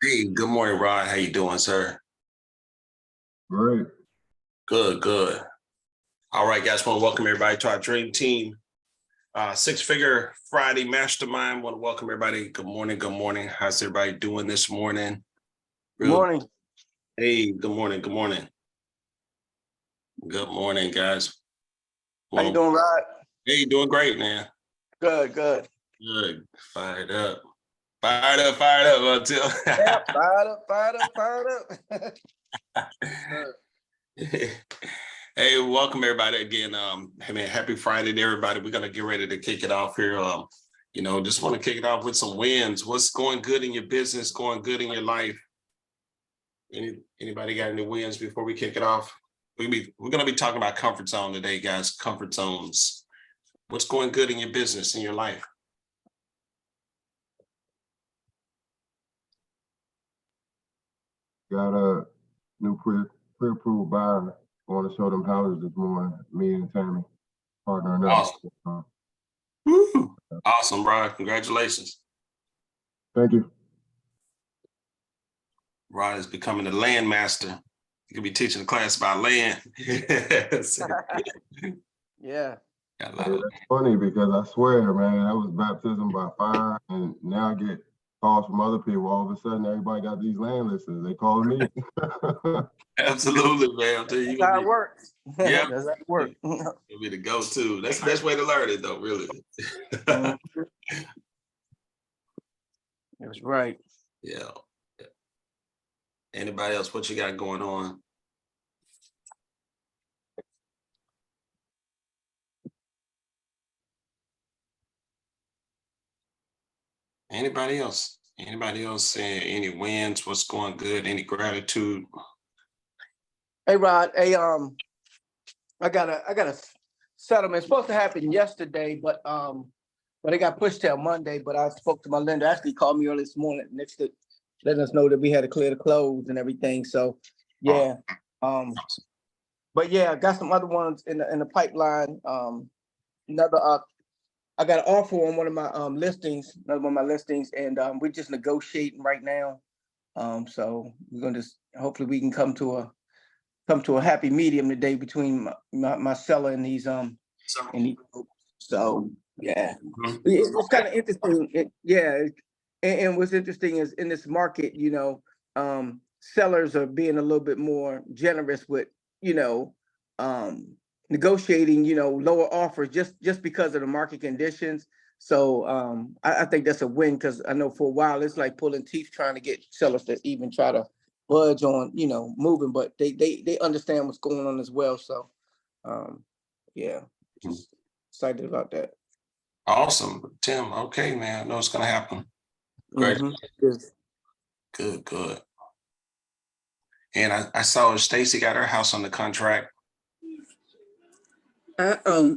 Hey, good morning, Rod. How you doing, sir? Great. Good, good. All right, guys, want to welcome everybody to our dream team. Six-figure Friday Mastermind. Want to welcome everybody. Good morning, good morning. How's everybody doing this morning? Good morning. Hey, good morning, good morning. Good morning, guys. How you doing, Rod? Hey, doing great, man. Good. Good. Fired up. Fired up until. Yep, fired up. Hey, welcome everybody again. Hey man, happy Friday to everybody. We're gonna get ready to kick it off here. Just want to kick it off with some wins. What's going good in your business? Going good in your life? Anybody got any wins before we kick it off? We're gonna be talking about comfort zone today, guys. Comfort zones. What's going good in your business, in your life? Got a new pre-approved buyer. Want to show them houses this morning. Me and Tammy partnering up. Awesome. Woo. Awesome, Rod. Congratulations. Thank you. Rod is becoming a land master. You could be teaching a class about land. Yeah. That's funny because I swear, man, that was baptism by fire, and now I get calls from other people. All of a sudden, everybody got these land listings. They call me. Absolutely, man. That's how it works. Yeah, that's how it works. It'll be the go-to. That's the best way to learn it, though. Really. That's right. Yeah. Anybody else? What you got going on? Anybody else? Anybody else saying any wins? What's going good? Any gratitude? Hey, Rod. Hey, I got a settlement. It's supposed to happen yesterday, but it got pushed till Monday. But I spoke to my lender. Actually, called me early this morning, next to letting us know that we had to clear the close and everything. So, yeah. But yeah, I got some other ones in the pipeline. I got an offer on one of my listings, another one of my listings, and we're just negotiating right now. So we're gonna just hopefully we can come to a happy medium today between my seller and these so yeah. It's kind of interesting. And what's interesting is in this market, sellers are being a little bit more generous with, negotiating, lower offers just because of the market conditions. So I think that's a win, because I know for a while it's like pulling teeth trying to get sellers to even try to budge on, moving, but they understand what's going on as well. So yeah, just excited about that. Awesome, Tim. Okay, man. I know it's gonna happen. Great. Good. And I saw Stacy got her house on the contract.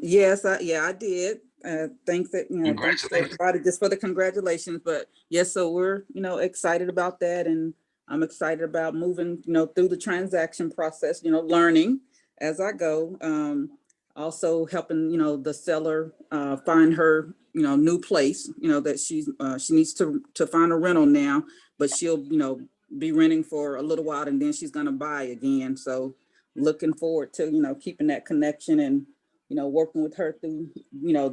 Yes, I did. Thanks everybody just for the congratulations. But yes, so we're excited about that, and I'm excited about moving through the transaction process. Learning as I go. Also helping the seller find her new place. That she needs to find a rental now, but she'll be renting for a little while, and then she's gonna buy again. So looking forward to keeping that connection and working with her through,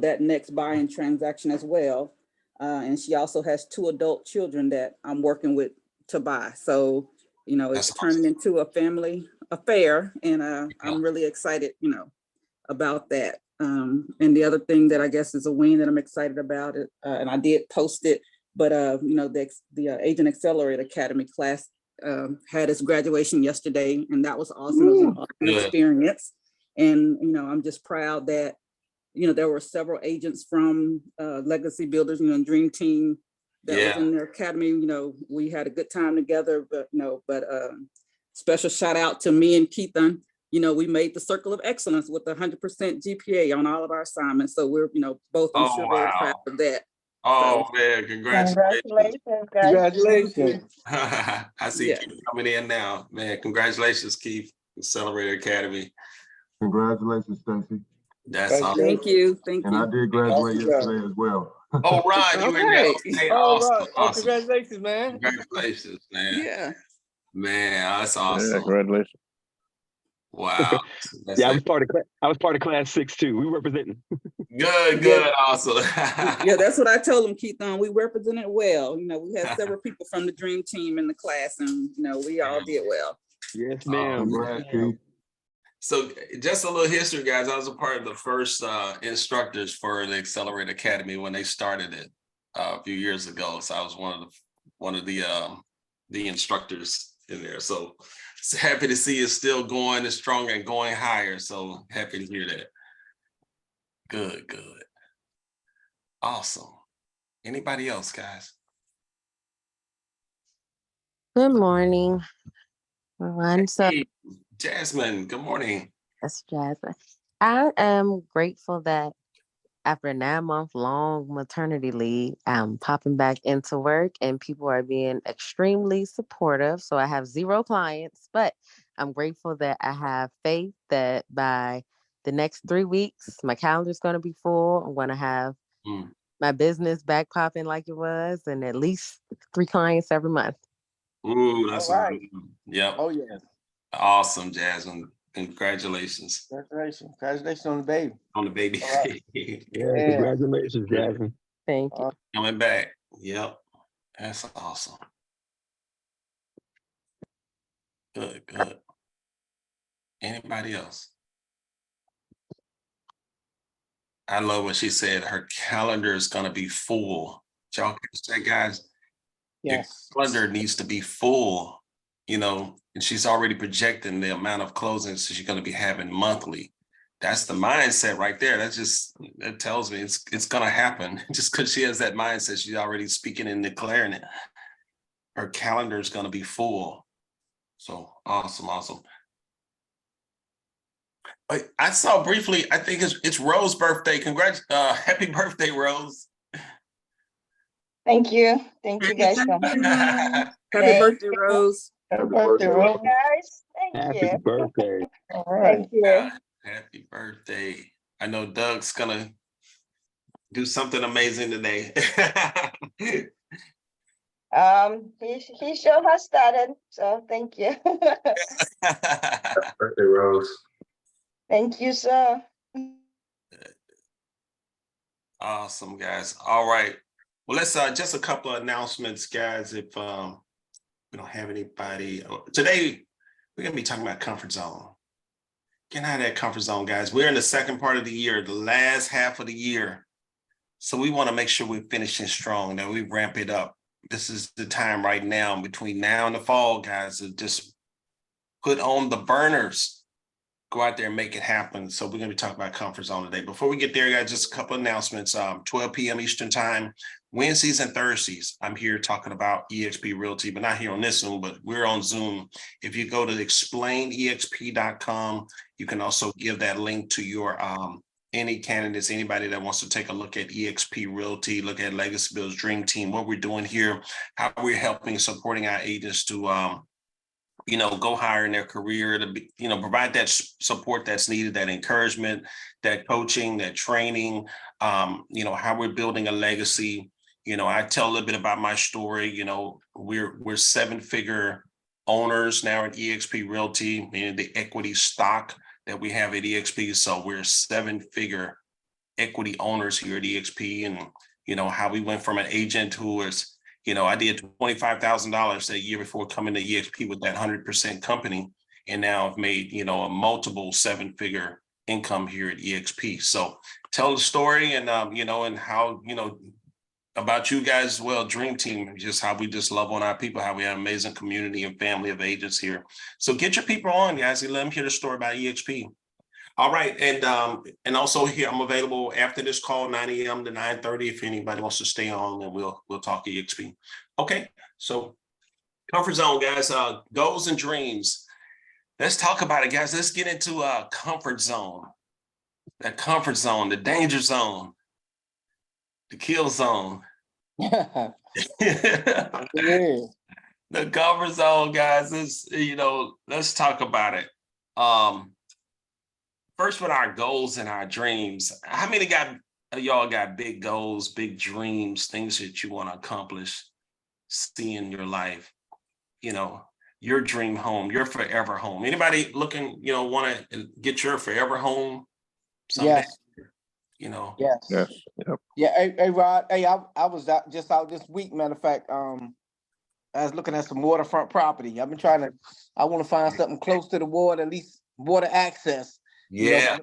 that next buying transaction as well. And she also has 2 adult children that I'm working with to buy. So, it's turning into a family affair, and I'm really excited, about that. And the other thing that I guess is a win that I'm excited about it, and I did post it, but the Agent Accelerator Academy class had its graduation yesterday, and that was awesome. It was an awesome experience. And, I'm just proud that, there were several agents from Legacy Builders, and Dream Team that was in their academy. We had a good time together, but special shout out to me and Keithan. We made the circle of excellence with 100% GPA on all of our assignments. So we're, both, I'm sure, very proud of that. Oh, man, congratulations. Congratulations. I see Keith coming in now. Man, congratulations, Keith, Accelerator Academy. Congratulations, Stacy. That's awesome. Thank you. And I did graduate yesterday as well. Oh, Ron, you in there? Okay. Okay, All awesome, right. Oh, awesome. congratulations, man. Congratulations, man. Yeah. Man, that's Yeah, awesome. congratulations. Wow. That's Yeah, it. I was part of class 6 too. We representing. Good, Yeah. good, awesome. Yeah, that's what I told him, Keith. We represented well. We had several people from the dream team in the class, and we all did well. Yes, Oh, ma'am. Congrats, Keith. So just a little history, guys. I was a part of the first instructors for the Accelerate Academy when they started it a few years ago. So I was one of the instructors in there. So happy to see it still going and strong and going higher. So happy to hear that. Good, good. Awesome. Anybody else, guys? Good morning, everyone. So Hey, Jasmine, good morning. that's Jasmine. I am grateful that after a 9-month long maternity leave, I'm popping back into work and people are being extremely supportive. So I have 0 clients, but I'm grateful that I have faith that by the next 3 weeks, my calendar's going to be full. I'm going to have Mm. my business back popping like it was and at least 3 clients every month. Ooh, that's All right. Yep. Oh, yeah. Awesome, Jasmine. Congratulations Congratulations. Congratulations on the baby. on the baby. All right. Yeah, Yeah. congratulations, Jasmine. Thank you. Coming back. Yep. That's awesome. Good, good. Anybody else? I love what she said. Her calendar is going to be full. Y'all catch that, guys? Yes. Your calendar needs to be full, and she's already projecting the amount of closings she's going to be having monthly. That's the mindset right there. That tells me it's going to happen. Just because she has that mindset, she's already speaking and declaring it. Her calendar is going to be full. So awesome, awesome. I saw briefly, I think it's Rose's birthday. Happy birthday, Rose. Thank you. Thank you guys so much. Happy Thank birthday, you. Rose. Happy Birthday, birthday, Rose. Guys, thank Happy you. birthday. All right. Thank you. Happy birthday. I know Doug's gonna do something amazing today. He sure has started, so thank you. Birthday, Rose. Thank you, sir. Awesome, guys. All right. Well, let's just a couple of announcements, guys. If we don't have anybody today, we're gonna be talking about comfort zone. Get out of that comfort zone, guys. We're in the second part of the year, the last half of the year. So we want to make sure we're finishing strong, that we ramp it up. This is the time right now, between now and the fall, guys, to just put on the burners, go out there and make it happen. So we're going to be talking about comfort zone today. Before we get there, guys, just a couple of announcements. 12 p.m. Eastern time, Wednesdays and Thursdays, I'm here talking about eXp Realty, but not here on this Zoom, but we're on Zoom. If you go to explainexp.com, you can also give that link to your any candidates, anybody that wants to take a look at eXp Realty, look at Legacy Builders Dream Team, what we're doing here, how we're helping, supporting our agents to go higher in their career, to be, provide that support that's needed, that encouragement, that coaching, that training, how we're building a legacy. I tell a little bit about my story. We're 7-figure owners now at eXp Realty, meaning the equity stock that we have at eXp. So we're 7-figure equity owners here at eXp, and how we went from an agent who was, I did $25,000 that year before coming to eXp with that 100% company, and now I've made a multiple 7-figure income here at eXp. So tell the story, and and how about you guys as well, Dream Team, just how we just love on our people, how we have an amazing community and family of agents here. So get your people on, guys, and let them hear the story about eXp. All right, and also here I'm available after this call, 9 a.m. to 9:30. If anybody wants to stay on, and we'll talk eXp. Okay, so comfort zone, guys. Goals and dreams. Let's talk about it, guys. Let's get into comfort zone. That comfort zone, the danger zone, the kill zone. Yeah. The comfort zone, guys. Let's talk about it. First, with our goals and our dreams, how many got y'all got big goals, big dreams, things that you want to accomplish, see in your life, you know, your dream home, your forever home. Anybody looking, want to get your forever home someday? Yes, Yes. yes. Yep. Yeah, hey Rod, hey, I was out this week, matter of fact. I was looking at some waterfront property. I want to find something close to the water, at least water access. Yeah.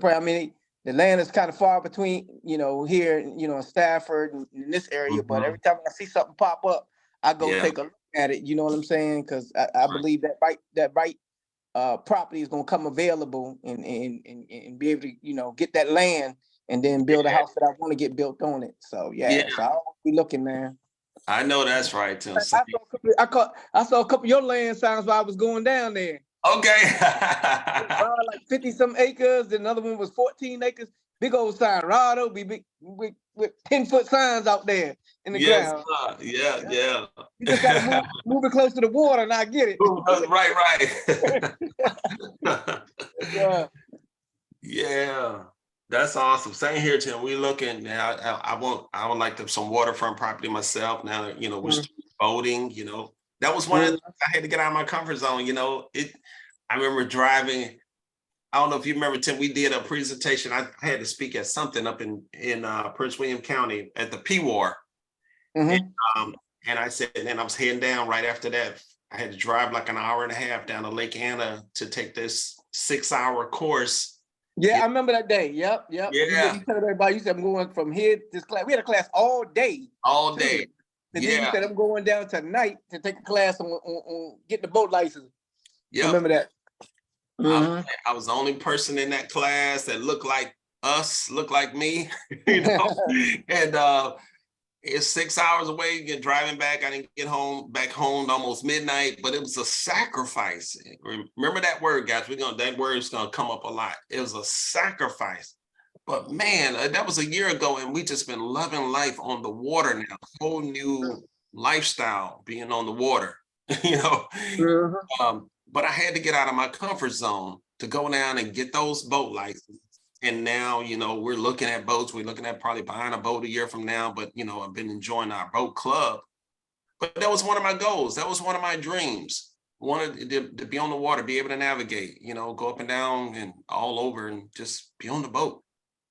I mean, the land is kind of far between, here, in Stafford and in this area, but every time I see something pop up, I go take a look at it. You know what I'm saying? Because I believe that right property is going to come available and be able to, get that land and then build a house that I want to get built on it. So so I'll be looking, man. I know that's right, Tim. I saw a couple of your land signs while I was going down there. Okay. Like 50 some acres. The another one was 14 acres. Big old sign. Rod be big with 10-foot signs out there in the ground. Yeah. You just gotta move it close to the water, and I get it. Right. Yeah. Yeah. That's awesome. Same here, Tim. We looking now. I would like some waterfront property myself. Now that we're still boating. That was one of the things I had to get out of my comfort zone. I remember driving. I don't know if you remember, Tim. We did a presentation. I had to speak at something up in Prince William County at the P-War, and I said, and I was heading down right after that. I had to drive like an hour and a half down to Lake Anna to take this 6-hour course. Yeah, I remember that day. Yep. Yeah. You told everybody, you said, I'm going from here to this class. We had a class all day. All day. And then you said, I'm going down tonight to take a class on getting the boat license. Yeah. Remember that? I was the only person in that class that looked like me, and it's 6 hours away. You're driving back. I didn't get back home almost midnight, but it was a sacrifice. Remember that word, guys. That word is gonna come up a lot. It was a sacrifice. But man, that was a year ago, and we just been loving life on the water now. Whole new lifestyle being on the water, But I had to get out of my comfort zone to go down and get those boat licenses. And now, we're looking at boats. We're looking at probably buying a boat a year from now. But, I've been enjoying our boat club. But that was one of my goals. That was one of my dreams. Wanted to be on the water, be able to navigate, go up and down and all over and just be on the boat.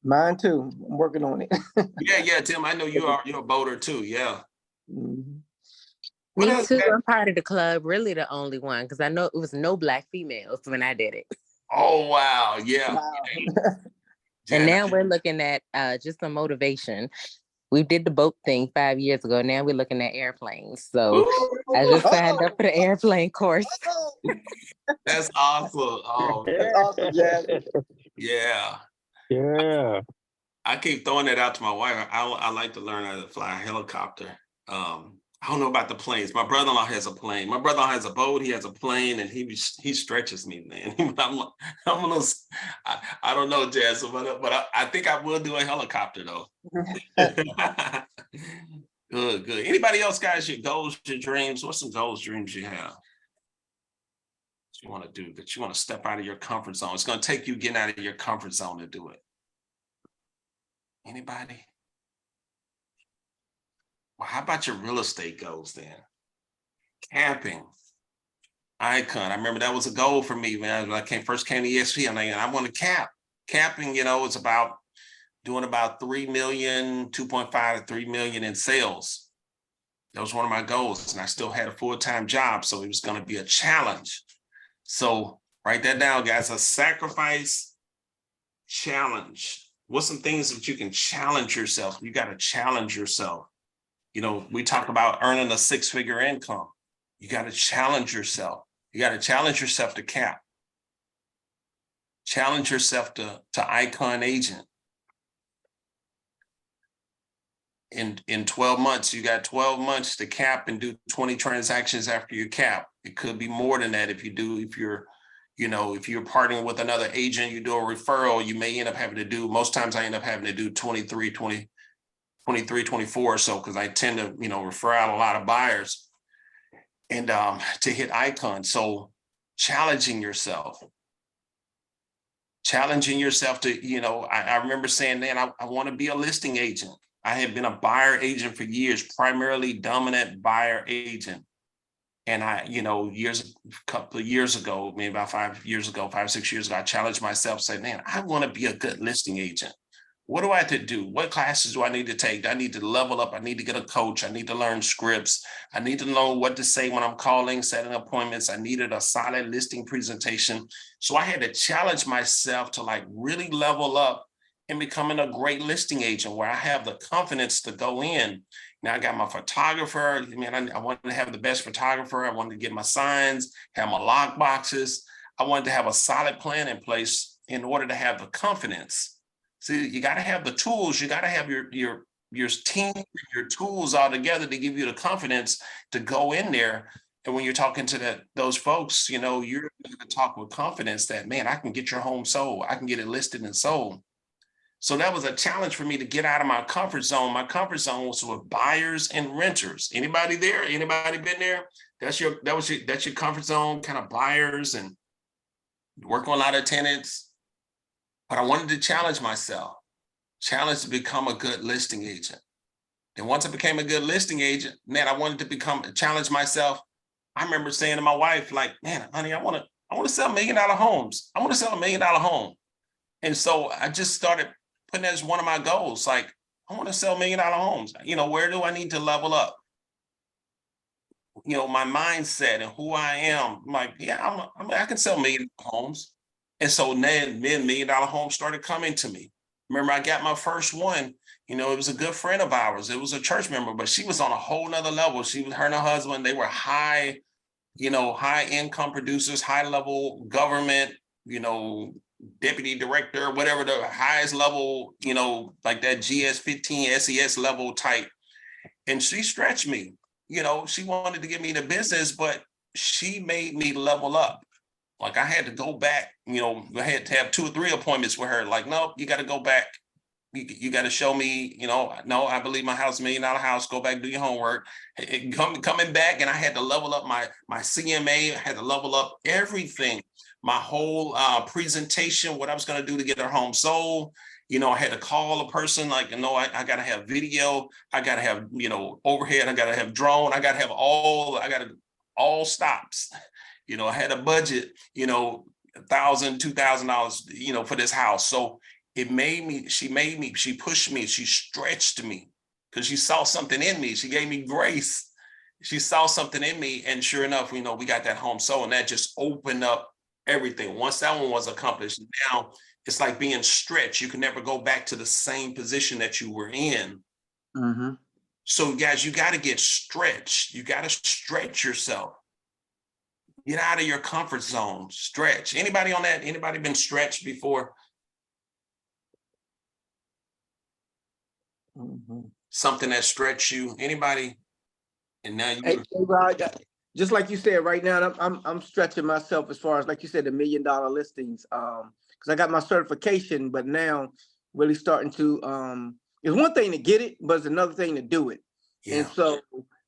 Mine too. I'm working on it. Yeah, Tim. I know you're a boater too. Yeah. Me too. I'm part of the club, really the only one, because I know it was no Black females when I did it. Oh, wow. Yeah. Wow. And now we're looking at just some motivation. We did the boat thing 5 years ago. Now we're looking at airplanes. So I just signed up for the airplane course. That's awesome. Oh, that's awesome, Jack. Yeah. Yeah. I keep throwing that out to my wife. I like to learn how to fly a helicopter. I don't know about the planes. My brother-in-law has a plane. My brother-in-law has a boat. He has a plane, and he stretches me, man. I don't know, Jazz, but I think I will do a helicopter though. Good. Anybody else, guys? Your goals, your dreams? What's some goals, dreams you have? What you want to do? That you want to step out of your comfort zone. It's going to take you getting out of your comfort zone to do it. Anybody? Well, how about your real estate goals then? Camping. Icon. I remember that was a goal for me, man. When I first came to ESP, I'm like, I want to camp. Camping, it's about doing about 3 million, 2.5 to 3 million in sales. That was one of my goals. And I still had a full-time job. So it was going to be a challenge. So write that down, guys. A sacrifice challenge. What's some things that you can challenge yourself? You got to challenge yourself. We talk about earning a 6-figure income. You got to challenge yourself. You got to challenge yourself to cap. Challenge yourself to icon agent. In 12 months, you got 12 months to cap and do 20 transactions after you cap. It could be more than that if you're partnering with another agent, you do a referral, you may end up having to do, most times I end up having to do 23, 24 or so, because I tend to, refer out a lot of buyers and to hit icon. So challenging yourself. challenging yourself to, you know, I remember saying, man, I want to be a listing agent. I had been a buyer agent for years, primarily dominant buyer agent. And I, you know, a couple of years ago, maybe about 5 years ago, 6 years ago, I challenged myself, said, man, I want to be a good listing agent. What do I have to do? What classes do I need to take? I need to level up. I need to get a coach. I need to learn scripts. I need to know what to say when I'm calling, setting appointments. I needed a solid listing presentation. So I had to challenge myself to like really level up and becoming a great listing agent where I have the confidence to go in. Now I got my photographer. Man, I wanted to have the best photographer. I wanted to get my signs, have my lock boxes. I wanted to have a solid plan in place in order to have the confidence. See, you got to have the tools. You got to have your team, your tools all together to give you the confidence to go in there. And when you're talking to those folks, you know, you're going to talk with confidence that, man, I can get your home sold. I can get it listed and sold. So that was a challenge for me to get out of my comfort zone. My comfort zone was with buyers and renters. Anybody there? Anybody been there? That's your comfort zone, kind of buyers and work on a lot of tenants. But I wanted to challenge myself, to become a good listing agent. And once I became a good listing agent, man, I wanted to challenge myself. I remember saying to my wife, like, man, honey, I want to sell $1 million homes. I want to sell $1 million home. And so I just started putting that as one of my goals. Like, I want to sell $1 million homes. You know, where do I need to level up? You know, my mindset and who I am. I'm like, yeah, I can sell $1 million homes. And so then $1 million homes started coming to me. Remember, I got my first one. You know, it was a good friend of ours. It was a church member, but she was on a whole nother level. Her and her husband, they were high income producers, high level government, you know, deputy director, whatever the highest level, you know, like that GS15 SES level type. And she stretched me. You know, she wanted to get me the business, but she made me level up. Like I had to go back, you know, I had to have 2 or 3 appointments with her. Like, no, you got to go back. You got to show me, you know, no, I believe my house, $1 million house, go back, do your homework. Coming back, and I had to level up my CMA, I had to level up everything, my whole presentation, what I was going to do to get her home sold. You know, I had to call a person like, you know, I got to have video, I got to have, you know, overhead, I got to have drone, I got to have all stops. You know, I had a budget, you know, $1,000, $2,000, you know, for this house. So she pushed me, she stretched me because she saw something in me. She gave me grace. She saw something in me. And sure enough, you know, we got that home sold, and that just opened up everything. Once that one was accomplished, now it's like being stretched. You can never go back to the same position that you were in. Mm-hmm. So guys, you got to get stretched. You got to stretch yourself. Get out of your comfort zone, stretch. Anybody on that? Anybody been stretched before? Mm-hmm. Something that stretched you? Anybody? And now you. Hey, Rod, just like you said, right now I'm stretching myself as far as, like you said, the $1 million listings. Because I got my certification, but now really starting to it's one thing to get it, but it's another thing to do it. Yeah. And so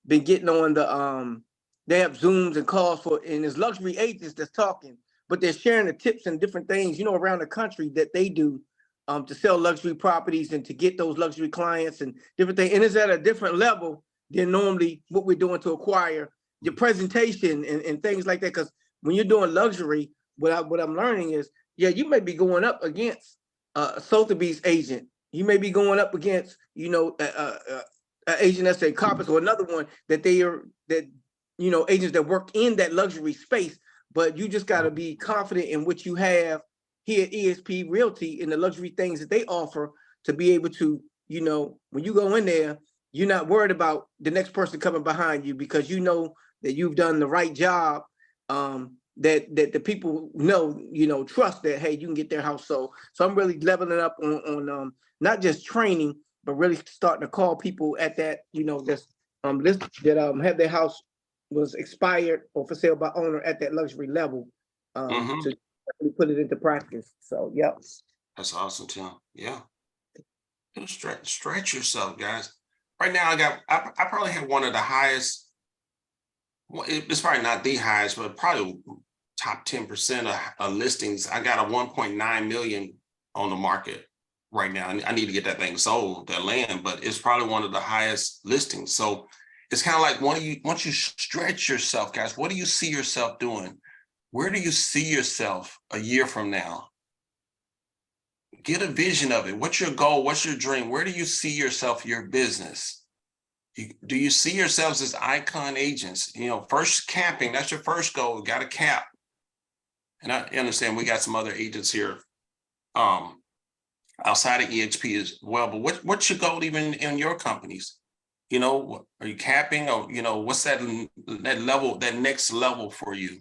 been getting on the they have Zooms and calls and there's luxury agents that's talking, but they're sharing the tips and different things, you know, around the country that they do to sell luxury properties and to get those luxury clients and different things. And it's at a different level than normally what we're doing to acquire your presentation and things like that. Because when you're doing luxury, what I'm learning is, yeah, you may be going up against a Sotheby's agent. You may be going up against, you know, an agent that's a Carpets or another one you know, agents that work in that luxury space. But you just got to be confident in what you have here at EXP Realty and the luxury things that they offer to be able to, you know, when you go in there, you're not worried about the next person coming behind you because you know that you've done the right job, that the people know, you know, trust that, hey, you can get their house sold. So I'm really leveling up on not just training, but really starting to call people at that, you know, that have their house was expired or for sale by owner at that luxury level to put it into practice. So, yep. That's awesome, Tim. Yeah. Stretch yourself, guys. Right now, I probably have one of the highest. It's probably not the highest, but probably top 10% of listings. I got a 1.9 million on the market right now. I need to get that thing sold, that land, but it's probably one of the highest listings. So it's kind of like once you stretch yourself, guys, what do you see yourself doing? Where do you see yourself a year from now? Get a vision of it. What's your goal? What's your dream? Where do you see yourself, your business? Do you see yourselves as icon agents? First capping, that's your first goal. Got to cap. And I understand we got some other agents here outside of EXP as well. But what's your goal even in your companies? Are you capping, or what's that level, that next level for you?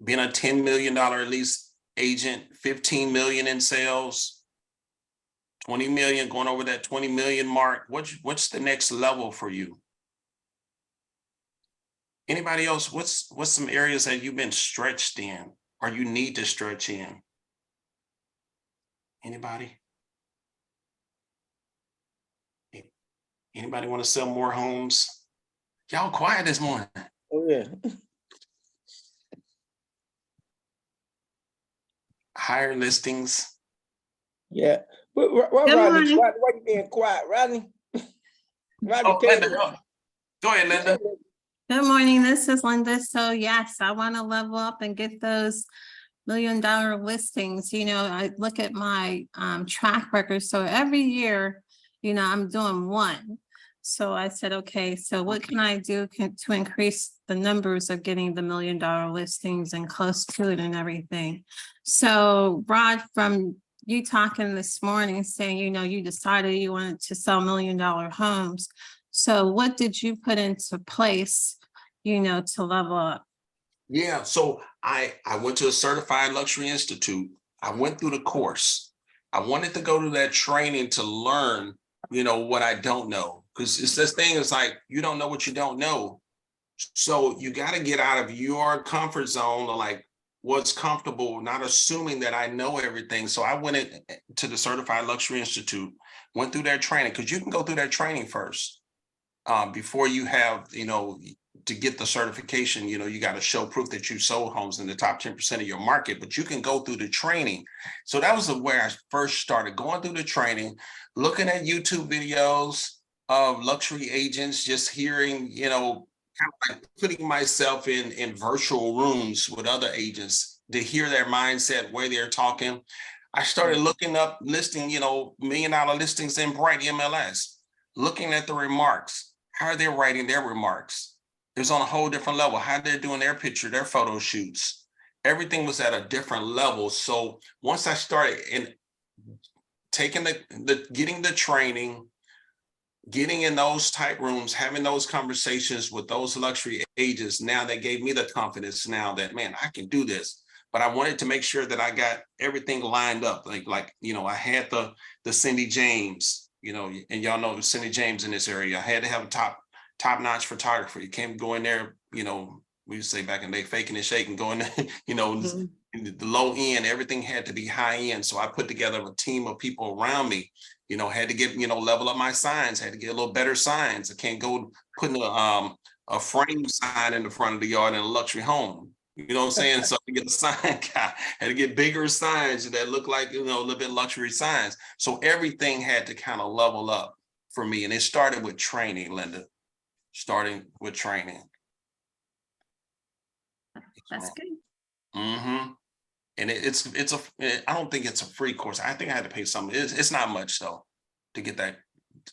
Being a $10 million at least agent, 15 million in sales, 20 million, going over that 20 million mark. What's the next level for you? Anybody else? What's some areas that you've been stretched in or you need to stretch in? Anybody? Anybody want to sell more homes? Y'all quiet this morning. Oh, yeah. Higher listings. Yeah. Why, Good Rodney? morning. Why you being quiet, Rodney? Rodney, Linda, go ahead, Linda. Good morning. This is Linda. So yes, I want to level up and get those $1 million listings. I look at my track record. So every year, I'm doing one. So I said, okay, so what can I do to increase the numbers of getting the $1 million listings and close to it and everything? So Rod, from you talking this morning saying, you decided you wanted to sell $1 million homes. So what did you put into place, to level up? Yeah, so I went to a certified luxury institute. I went through the course. I wanted to go to that training to learn, what I don't know. Because it's this thing, it's like, you don't know what you don't know. So you got to get out of your comfort zone, like what's comfortable, not assuming that I know everything. So I went to the Certified Luxury Institute, went through that training, because you can go through that training first before you have, to get the certification. You got to show proof that you sold homes in the top 10% of your market, but you can go through the training. So that was where I first started going through the training, looking at YouTube videos of luxury agents, just hearing, kind of like putting myself in virtual rooms with other agents to hear their mindset, where they're talking. I started looking up listing, $1 million listings in Bright MLS, looking at the remarks. How are they writing their remarks? It was on a whole different level. How they're doing their picture, their photo shoots. Everything was at a different level. So once I started taking getting the training, getting in those type rooms, having those conversations with those luxury agents, now they gave me the confidence now that, man, I can do this. But I wanted to make sure that I got everything lined up. Like I had the Cindy James, and y'all know Cindy James in this area. I had to have a top-notch photographer. You can't go in there, we used to say back in the day, faking and shaking, going, the low end, everything had to be high end. So I put together a team of people around me, had to get, level up my signs, had to get a little better signs. I can't go putting a frame sign in the front of the yard in a luxury home. You know what I'm saying? So I get the sign guy, had to get bigger signs that look like, a little bit luxury signs. So everything had to kind of level up for me. And it started with training, Linda, starting with training. That's good. Mm-hmm. And I don't think it's a free course. I think I had to pay something. It's not much though to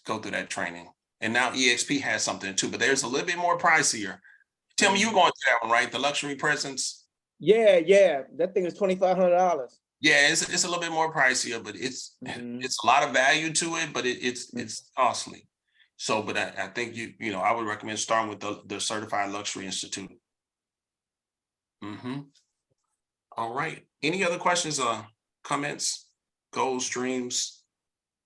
go through that training. And now EXP has something too, but there's a little bit more pricier. Tim, you going to that one, right? The luxury presence. Yeah. That thing is $2,500. Yeah, it's a little bit more pricier, but it's a lot of value to it, but it's costly. So, but I think I would recommend starting with the Certified Luxury Institute. Mm-hmm. All right. Any other questions or comments, goals, dreams?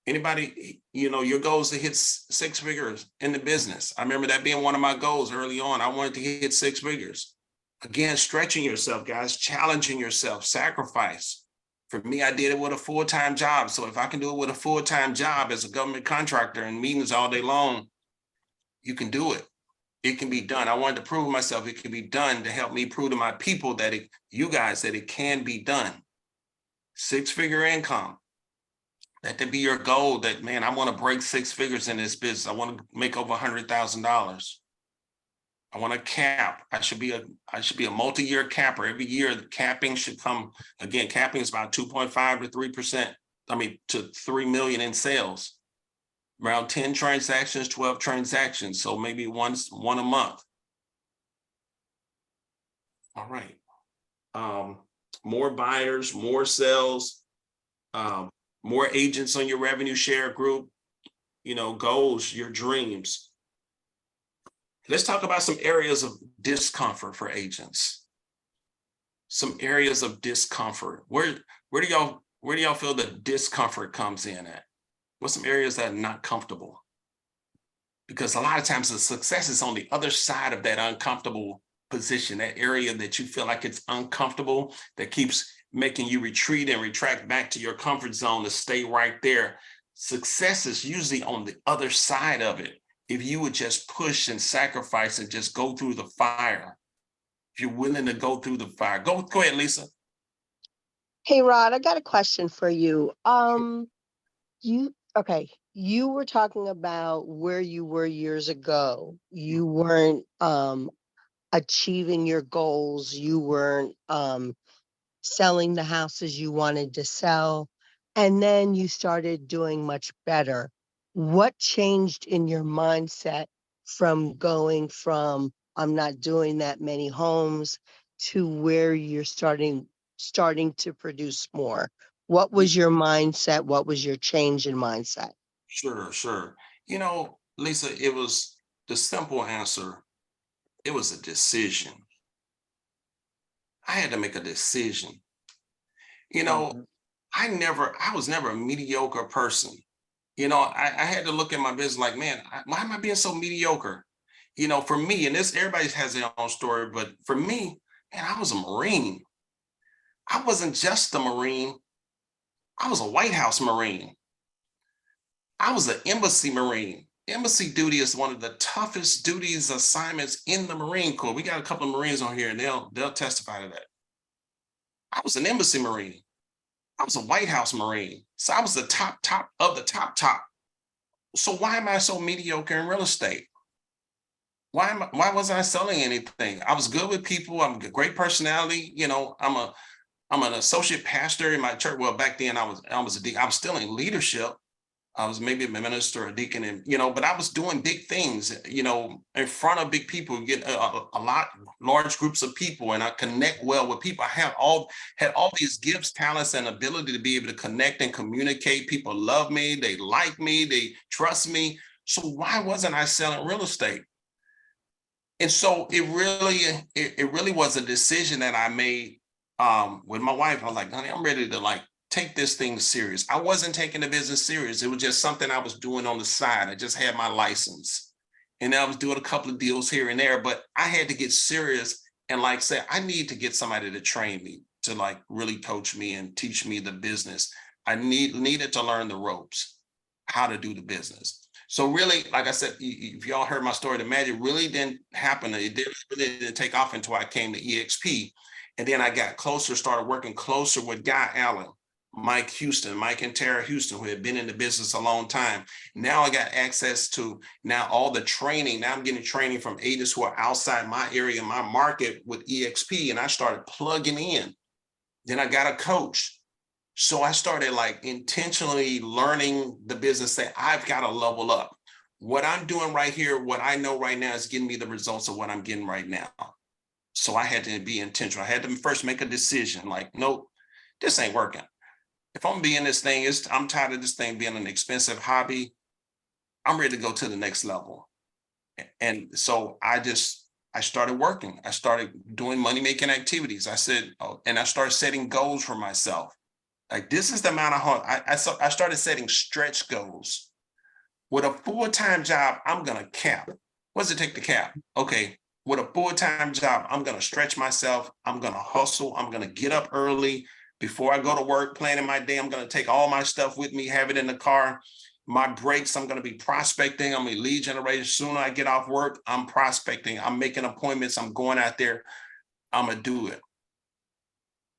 Anybody, your goal is to hit 6 figures in the business. I remember that being one of my goals early on. I wanted to hit 6 figures. Again, stretching yourself, guys, challenging yourself, sacrifice. For me, I did it with a full-time job. So if I can do it with a full-time job as a government contractor and meetings all day long, you can do it. It can be done. I wanted to prove myself it can be done, to help me prove to my people that you guys, that it can be done. 6-figure income. Let that be your goal, that, man, I want to break 6 figures in this business. I want to make over $100,000. I want to cap. I should be a multi-year capper. Every year, the capping should come. Again, capping is about 2.5 to 3%. To 3 million in sales. Around 10 transactions, 12 transactions. So maybe one a month. All right. More buyers, more sales, more agents on your revenue share group, goals, your dreams. Let's talk about some areas of discomfort for agents. Some areas of discomfort. Where do y'all feel the discomfort comes in at? What's some areas that are not comfortable? Because a lot of times the success is on the other side of that uncomfortable position, that area that you feel like it's uncomfortable, that keeps making you retreat and retract back to your comfort zone to stay right there. Success is usually on the other side of it. If you would just push and sacrifice and just go through the fire, if you're willing to go through the fire, go ahead, Lisa. Hey, Rod, I got a question for you. You were talking about where you were years ago. You weren't achieving your goals. You weren't selling the houses you wanted to sell. And then you started doing much better. What changed in your mindset from going from I'm not doing that many homes to where you're starting to produce more? What was your mindset? What was your change in mindset? Sure. Lisa, it was the simple answer. It was a decision. I had to make a decision. I was never a mediocre person. I had to look at my business like, man, why am I being so mediocre? For me, and everybody has their own story, but for me, man, I was a Marine. I wasn't just a Marine. I was a White House Marine. I was an embassy Marine. Embassy duty is one of the toughest duties assignments in the Marine Corps. We got a couple of Marines on here and they'll testify to that. I was an embassy Marine. I was a White House Marine. So I was the top of the top. So why am I so mediocre in real estate? Why wasn't I selling anything? I was good with people. I'm a great personality. I'm an associate pastor in my church. Well, back then I was still in leadership. I was maybe a minister or a deacon, and but I was doing big things, in front of big people, get large groups of people, and I connect well with people. I had all these gifts, talents, and ability to be able to connect and communicate. People love me, they like me, they trust me. So why wasn't I selling real estate? And so it really was a decision that I made with my wife. I was like, honey, I'm ready to take this thing serious. I wasn't taking the business serious. It was just something I was doing on the side. I just had my license and I was doing a couple of deals here and there, but I had to get serious and say, I need to get somebody to train me, to really coach me and teach me the business. I needed to learn the ropes, how to do the business. So really, like I said, if y'all heard my story, the magic really didn't happen. It really didn't take off until I came to EXP. And then I got closer, started working closer with Guy Allen, Mike and Tara Houston, who had been in the business a long time. Now I got access to all the training. Now I'm getting training from agents who are outside my area, my market with EXP, and I started plugging in. Then I got a coach. So I started intentionally learning the business, say, I've got to level up. What I'm doing right here, what I know right now is getting me the results of what I'm getting right now. So I had to be intentional. I had to first make a decision nope, this ain't working. If I'm being this thing, I'm tired of this thing being an expensive hobby. I'm ready to go to the next level. And so I started working. I started doing money-making activities. I started setting goals for myself. This is the amount of hard. I started setting stretch goals. With a full-time job, I'm going to cap. What does it take to cap? Okay, with a full-time job, I'm going to stretch myself. I'm going to hustle. I'm going to get up early. Before I go to work, planning my day, I'm going to take all my stuff with me, have it in the car. my breaks, I'm going to be prospecting. I'm going to lead generation. Soon I get off work, I'm prospecting. I'm making appointments. I'm going out there. I'm going to do it.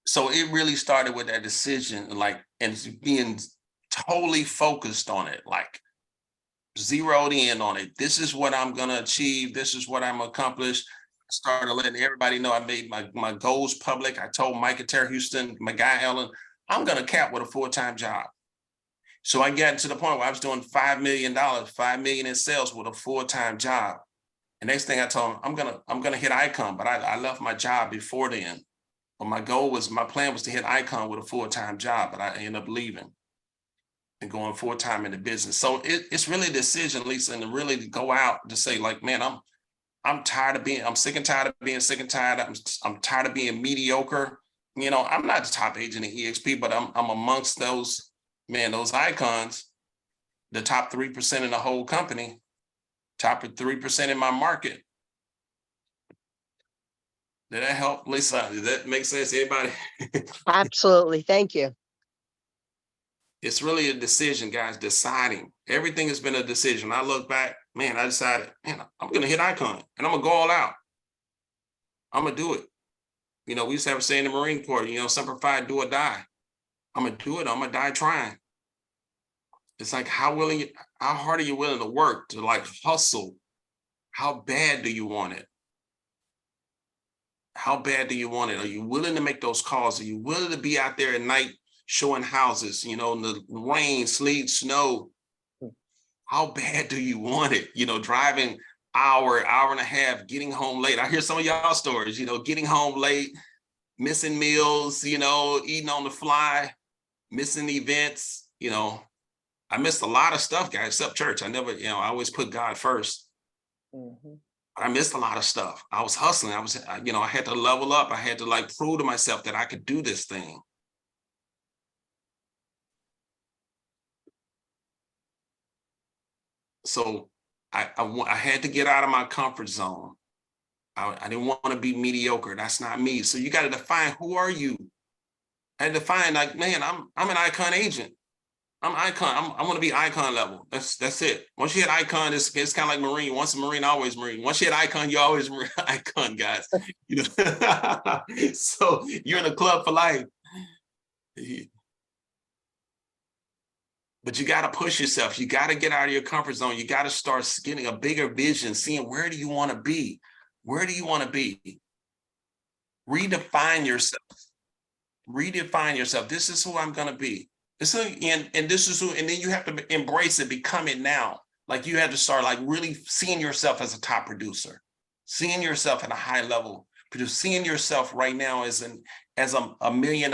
So it really started with that decision, like, and being totally focused on it, like zeroed in on it. This is what I'm going to achieve. This is what I'm going to accomplish. I started letting everybody know I made my goals public. I told Mike and Terry Houston, my guy Ellen, I'm going to cap with a full-time job. So I got to the point where I was doing $5 million, $5 million in sales with a full-time job. And next thing I told them, I'm gonna hit Icon, but I left my job before then. But my plan was to hit Icon with a full-time job, but I ended up leaving and going full-time in the business. So it's really a decision, Lisa, and to really go out to say, like, man, I'm sick and tired of being sick and tired. I'm tired of being mediocre. You know, I'm not the top agent in EXP, but I'm amongst those icons, the top 3% in the whole company, top 3% in my market. Did that help, Lisa? Did that make sense? Anybody? Absolutely. Thank you. It's really a decision, guys, deciding. Everything has been a decision. I look back, man, I decided, man, I'm going to hit Icon and I'm going to go all out. I'm going to do it. You know, we used to have a saying in the Marine Corps, you know, Semper Fi, do or die. I'm going to do it. I'm going to die trying. It's like, how hard are you willing to work, to like hustle? How bad do you want it? How bad do you want it? Are you willing to make those calls? Are you willing to be out there at night showing houses, you know, in the rain, sleet, snow? How bad do you want it? You know, driving hour and a half, getting home late. I hear some of y'all stories, you know, getting home late, missing meals, you know, eating on the fly, missing events, you know. I missed a lot of stuff, guys, except church. I never, you know, I always put God first. Mhm. I missed a lot of stuff. I was hustling. I had to level up. I had to like prove to myself that I could do this thing. So I had to get out of my comfort zone. I didn't want to be mediocre. That's not me. So you got to define, who are you? I had to define, like, man, I'm an Icon agent. I'm Icon. I want to be Icon level. That's it. Once you hit Icon, it's kind of like Marine. Once a Marine, always Marine. Once you hit Icon, you always Icon, guys. You know, so you're in a club for life. But you got to push yourself. You got to get out of your comfort zone. You got to start getting a bigger vision, seeing, where do you want to be? Where do you want to be? Redefine yourself. Redefine yourself. This is who I'm going to be. And this is who, and then you have to embrace it, become it now. Like, you have to start like really seeing yourself as a top producer, seeing yourself at a high level, seeing yourself right now as a $1 million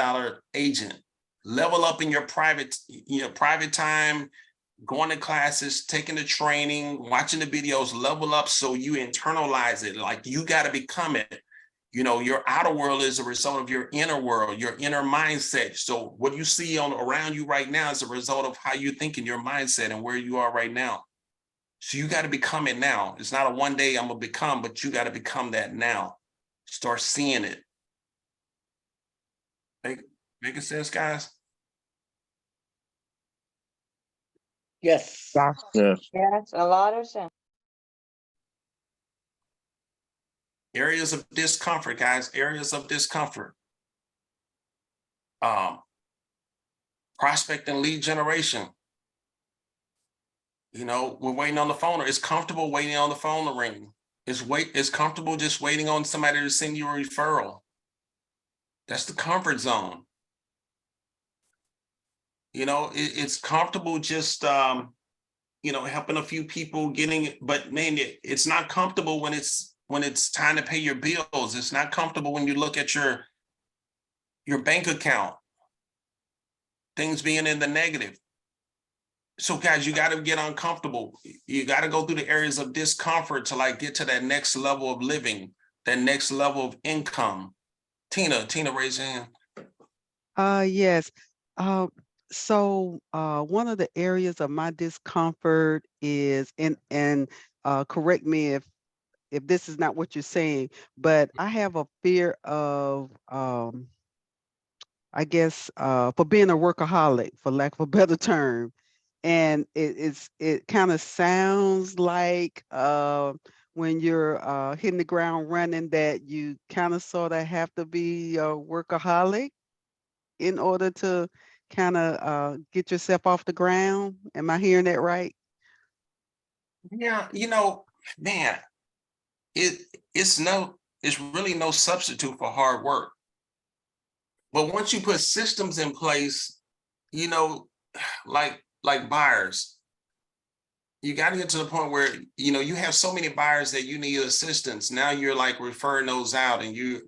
agent. Level up in your private time, going to classes, taking the training, watching the videos, level up so you internalize it. Like, you got to become it. You know, your outer world is a result of your inner world, your inner mindset. So what you see around you right now is a result of how you think in your mindset and where you are right now. So you got to become it now. It's not a one day I'm going to become, but you got to become that now. Start seeing it. Making sense, guys? Yes. Yes, a lot of sense. Areas of discomfort, guys, areas of discomfort. Prospect and lead generation. You know, we're waiting on the phone. It's comfortable waiting on the phone to ring. It's comfortable just waiting on somebody to send you a referral. That's the comfort zone. You know, it's comfortable just, you know, helping a few people but man, it's not comfortable when it's time to pay your bills. It's not comfortable when you look at your bank account, things being in the negative. So guys, you got to get uncomfortable. You got to go through the areas of discomfort to like get to that next level of living, that next level of income. Tina, raise your hand. Yes. So one of the areas of my discomfort is, and correct me if this is not what you're saying, but I have a fear of, I guess, for being a workaholic, for lack of a better term. and it kind of sounds like when you're hitting the ground running that you kind of sort of have to be a workaholic in order to kind of get yourself off the ground. Am I hearing that right? Yeah, man, it's really no substitute for hard work. But once you put systems in place, you know, like buyers, you got to get to the point where you have so many buyers that you need assistance. Now you're like referring those out, and you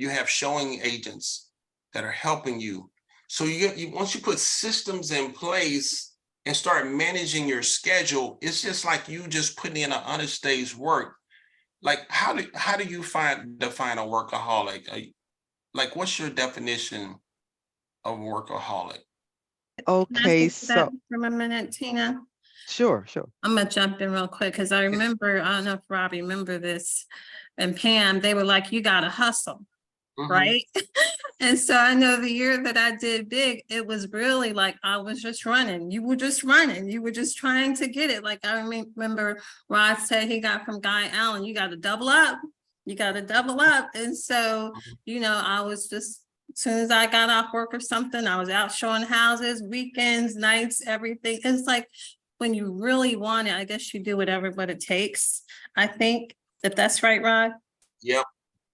have showing agents that are helping you. So you once you put systems in place and start managing your schedule, it's just like you just putting in an honest day's work. Like how do you define a workaholic? Like what's your definition of workaholic? Can I Okay, speak to that so for a minute, Tina? sure. I'm gonna jump in real quick because I remember, I don't know if Rob remember this, and Pam, they were like, you gotta hustle, Mhm. right? And so I know the year that I did big, it was really like I was just running. You were just running. You were just trying to get it. Like I remember Rod said he got from Guy Allen, you gotta double up. You gotta double up. And so, I was just, as soon as I got off work or something, I was out showing houses, weekends, nights, everything. It's like when you really want it, I guess you do whatever but it takes. I think if that's right, Rod. Yep.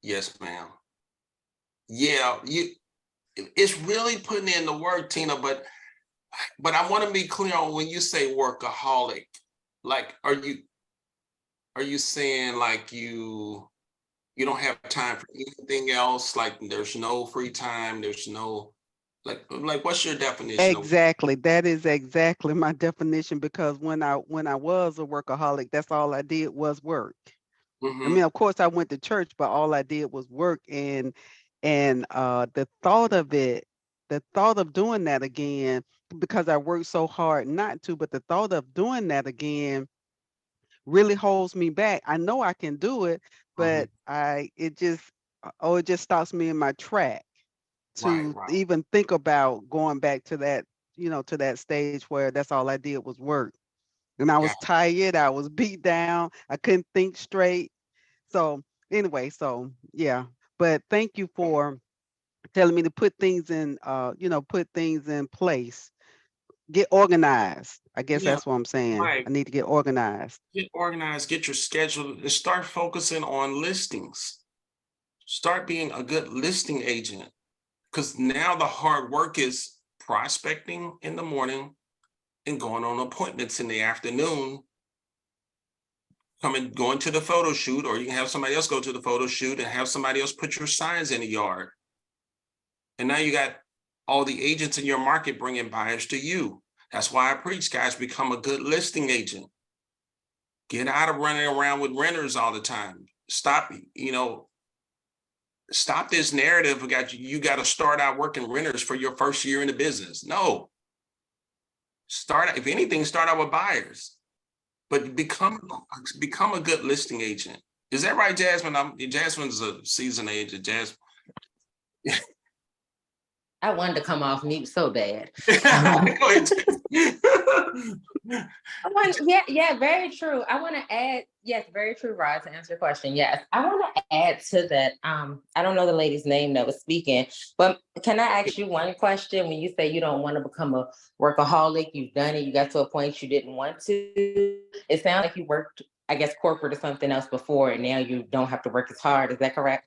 Yes, ma'am. Yeah, it's really putting in the work, Tina, but I want to be clear on when you say workaholic, like are you saying like you don't have time for anything else? Like there's no free time, there's no like what's your definition of Exactly. That is exactly my definition, because when I was a workaholic, that's all I did was work. I mean, of course I went to church, but all I did was work, and the thought of doing that again, because I worked so hard not to, but the thought of doing that again really holds me back. I know I can do it, but it just stops me in my track right, to right. even think about going back to that, to that stage where that's all I did was work. And I Yeah. was tired, I was beat down, I couldn't think straight. So anyway, so yeah. But thank you for telling me to put things in put things in place. Get organized. I guess Yeah, that's what I'm saying. right. I need to get organized. Get organized, get your schedule, and start focusing on listings. Start being a good listing agent, because now the hard work is prospecting in the morning and going on appointments in the afternoon, going to the photo shoot, or you can have somebody else go to the photo shoot and have somebody else put your signs in the yard. And now you got all the agents in your market bringing buyers to you. That's why I preach, guys, become a good listing agent. Get out of running around with renters all the time. Stop this narrative of you got to start out working renters for your first year in the business. No. If anything, start out with buyers. But become a good listing agent. Is that right, Jasmine? Jasmine's a seasoned agent. Jasmine. I wanted to come off mute so bad. Go ahead. Very true. I want to add, yes, very true, Rod, to answer your question. Yes, I want to add to that. I don't know the lady's name that was speaking, but can I ask you one question? When you say you don't want to become a workaholic, you've done it, you got to a point you didn't want to. It sounds like you worked, I guess, corporate or something else before, and now you don't have to work as hard. Is that correct?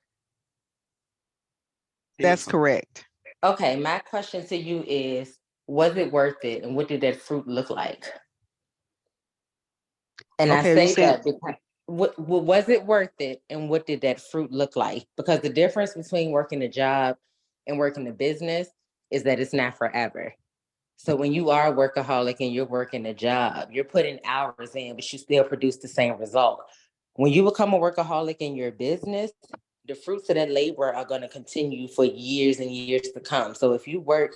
That's correct. Okay, my question to you is, was it worth it, and what did that fruit look like? And I say that because was it worth it, and what did that fruit look like? Because the difference between working a job and working a business is that it's not forever. So when you are a workaholic and you're working a job, you're putting hours in, but you still produce the same result. When you become a workaholic in your business, the fruits of that labor are going to continue for years and years to come. So if you are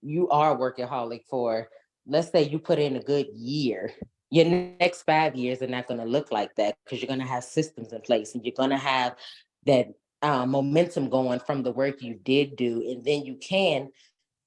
a workaholic for, let's say you put in a good year, your next 5 years are not going to look like that, because you're going to have systems in place, and you're going to have that momentum going from the work you did do. And then you can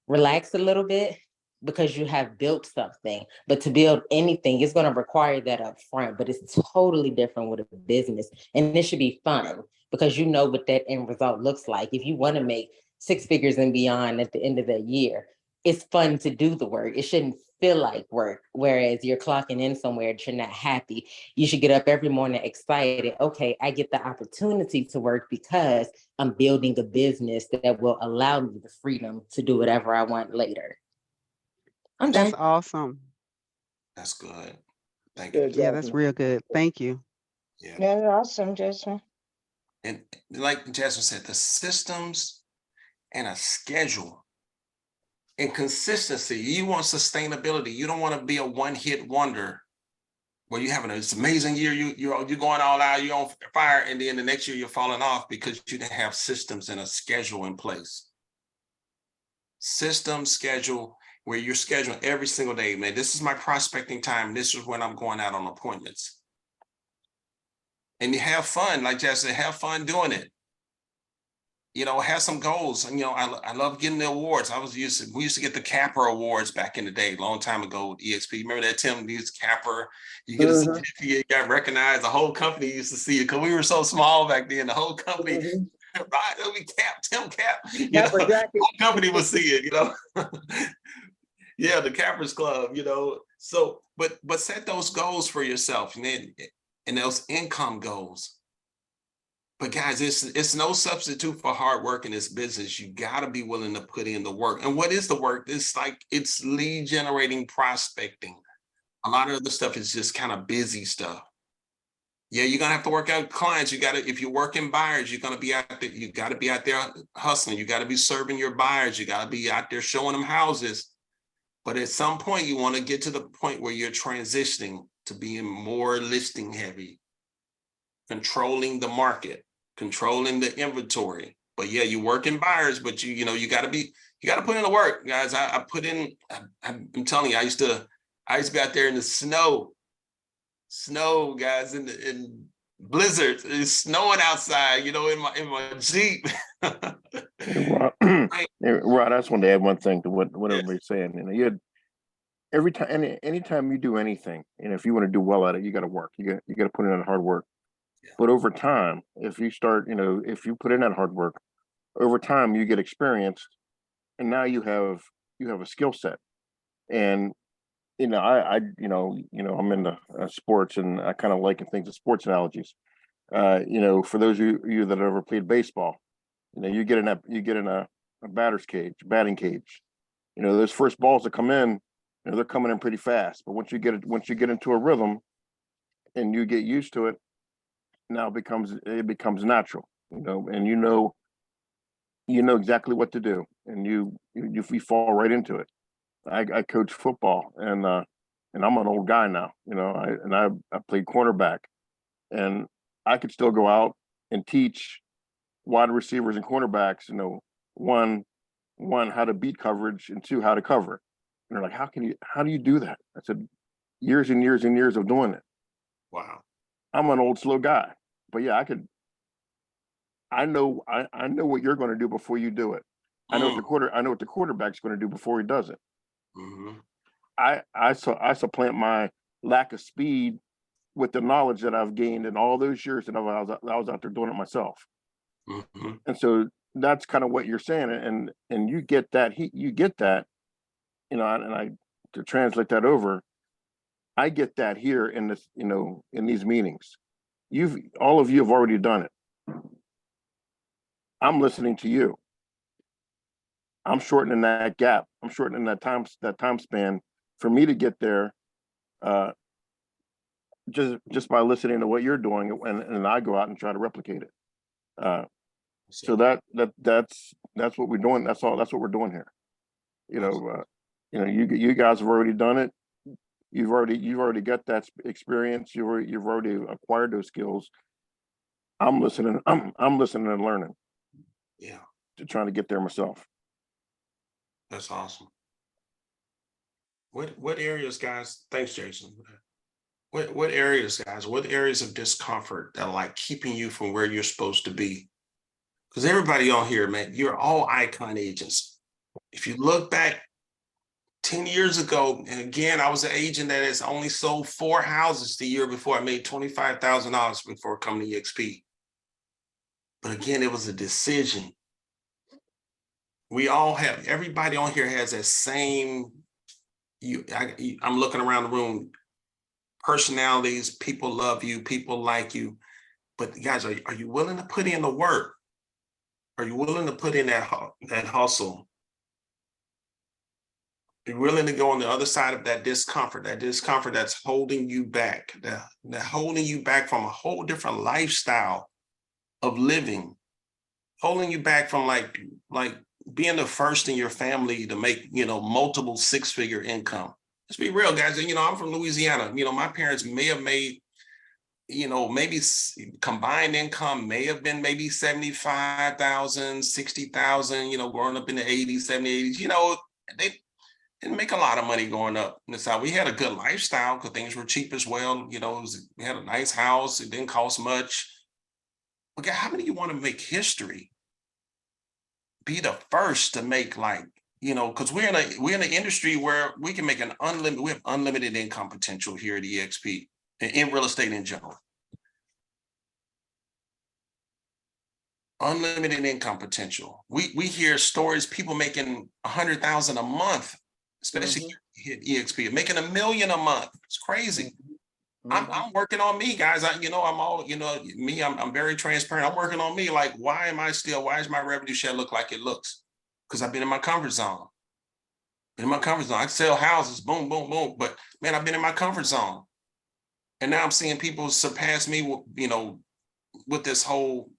relax a little bit because you have built something. But to build anything, it's going to require that up front, but it's totally different with a business. And it should be fun because you know what that end result looks like. If you want to make 6 figures and beyond at the end of the year, it's fun to do the work. It shouldn't feel like work, whereas you're clocking in somewhere that you're not happy. You should get up every morning excited. Okay, I get the opportunity to work because I'm building a business that will allow me the freedom to do whatever I want later. I'm That's done. awesome. That's good. Thank you. Good, Yeah, that's Jasmine. real good. Thank you. Yeah. That's awesome, Jasmine. And like Jasmine said, the systems and a schedule and consistency. You want sustainability. You don't want to be a one-hit wonder where you're having this amazing year, you're going all out, you're on fire, and then the next year you're falling off because you didn't have systems and a schedule in place. System, schedule, where you're scheduling every single day. Man, this is my prospecting time. This is when I'm going out on appointments. And you have fun, like Jess said, have fun doing it. You know, have some goals. And, you know, I love getting the awards. We used to get the Capper Awards back in the day, a long time ago with EXP. Remember that, Tim? These Capper, you get a certificate, you got recognized. The whole company used to see it because we were so small back then. The whole company, right? It'll be Tim Cap. You know, the whole company would see it, you know. Yeah, the Cappers Club, you know. So, but set those goals for yourself and those income goals. But guys, it's no substitute for hard work in this business. You got to be willing to put in the work. And what is the work? It's lead generating, prospecting. A lot of the stuff is just kind of busy stuff. Yeah, you're gonna have to work out clients. If you're working buyers, you're gonna be out there. You got to be out there hustling. You got to be serving your buyers. You got to be out there showing them houses. But at some point, you want to get to the point where you're transitioning to being more listing heavy, controlling the market, controlling the inventory. But yeah, you work in buyers, but you got to put in the work, guys. I'm telling you, I used to be out there in the snow, guys, in blizzards. It's snowing outside, you know, in my Jeep. Rod, I just wanted to add one thing to what everybody's saying. You know, you had every time, anytime you do anything, and if you want to do well at it, you got to work. You got to put in that hard work. Yeah. But over time, if you put in that hard work, over time you get experienced, and now you have a skill set. And you know, I'm into sports, and I kind of liken things to sports analogies. You know, for those of you that have ever played baseball, you know, you get in a batter's cage, batting cage. You know, those first balls that come in, you know, they're coming in pretty fast. But once you get into a rhythm, and you get used to it, now it becomes natural. You know, and you know exactly what to do, and you fall right into it. I coach football, and I'm an old guy now. You know, I played cornerback, and I could still go out and teach wide receivers and cornerbacks, you know, one, how to beat coverage, and 2, how to cover. And they're like, how do you do that? I said, years and years and years of doing it. Wow. I'm an old, slow guy, but yeah, I know what you're going to do before you do it. I know what the quarterback's going to do before he does it. Mm-hmm. I supplant my lack of speed with the knowledge that I've gained in all those years that I was out there doing it myself. Mm-hmm. And so that's kind of what you're saying, and you get that you know, and I, to translate that over, I get that here in this, you know, in these meetings. All of you have already done it. I'm listening to you. I'm shortening that gap. I'm shortening that time span for me to get there, just by listening to what you're doing, and I go out and try to replicate it. So that's what we're doing. That's what we're doing here. You know, you guys have already done it. You've already got that experience. You've already acquired those skills. I'm listening. I'm listening and learning. Yeah. To trying to get there myself. That's awesome. What areas, guys? Thanks, Jason. What areas, guys? What areas of discomfort that are like keeping you from where you're supposed to be? Because everybody on here, man, you're all icon agents. If you look back 10 years ago, and again, I was an agent that has only sold 4 houses the year before. I made $25,000 before coming to EXP. But again, it was a decision. We all have, everybody on here has that same, I'm looking around the room, personalities, people love you, people like you. But guys, are you willing to put in the work? Are you willing to put in that hustle? Are you willing to go on the other side of that discomfort that's holding you back, that holding you back from a whole different lifestyle of living, holding you back from like being the first in your family to make, multiple 6-figure income. Let's be real, guys. I'm from Louisiana. My parents may have made, maybe combined income may have been maybe 75,000, 60,000, growing up in the 80s, 70s, 80s, they didn't make a lot of money growing up in the South. We had a good lifestyle because things were cheap as well. We had a nice house. It didn't cost much. Okay, how many of you want to make history? Be the first to make because we're in an industry where we can make we have unlimited income potential here at EXP and in real estate in general. Unlimited income potential. We hear stories, people making $100,000 a month, especially here at EXP, making $1 million a month. It's crazy. I'm working on me, guys. I'm very transparent. I'm working on me. Like, why is my revenue share look like it looks? Because I've been in my comfort zone. I sell houses, boom, boom, boom. But man, I've been in my comfort zone. And now I'm seeing people surpass me, with this whole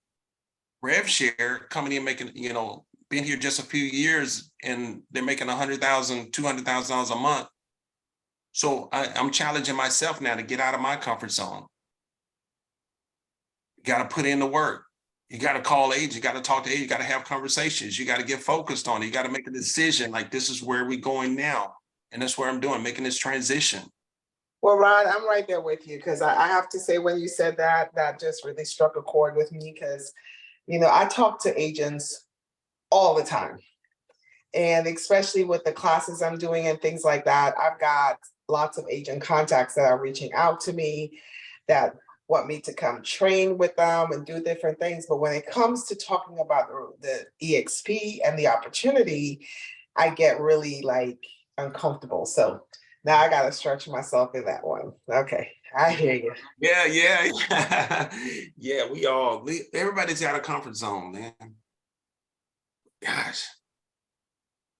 rev share coming in, making, been here just a few years and they're making $100,000, $200,000 a month. So I'm challenging myself now to get out of my comfort zone. You got to put in the work. You got to call agents. You got to talk to agents. You got to have conversations. You got to get focused on it. You got to make a decision. Like, this is where we're going now. And that's where I'm doing, making this transition. Well, Rod, I'm right there with you because I have to say when you said that just really struck a chord with me because, I talk to agents all the time. And especially with the classes I'm doing and things like that, I've got lots of agent contacts that are reaching out to me that want me to come train with them and do different things. But when it comes to talking about the EXP and the opportunity, I get really uncomfortable. So now I got to stretch myself in that one. Okay, I hear you. Yeah. Yeah, everybody's got a comfort zone, man. Gosh.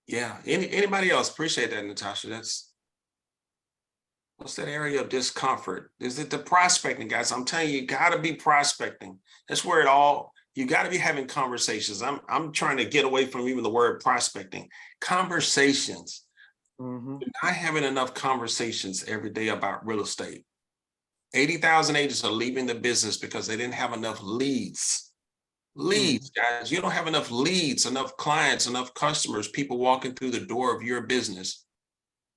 Yeah. Anybody else? Appreciate that, Natasha. What's that area of discomfort? Is it the prospecting, guys? I'm telling you, you got to be prospecting. That's where you got to be having conversations. I'm trying to get away from even the word prospecting. Conversations. We're not having enough conversations every day about real estate. 80,000 agents are leaving the business because they didn't have enough leads. Guys, you don't have enough leads, enough clients, enough customers, people walking through the door of your business.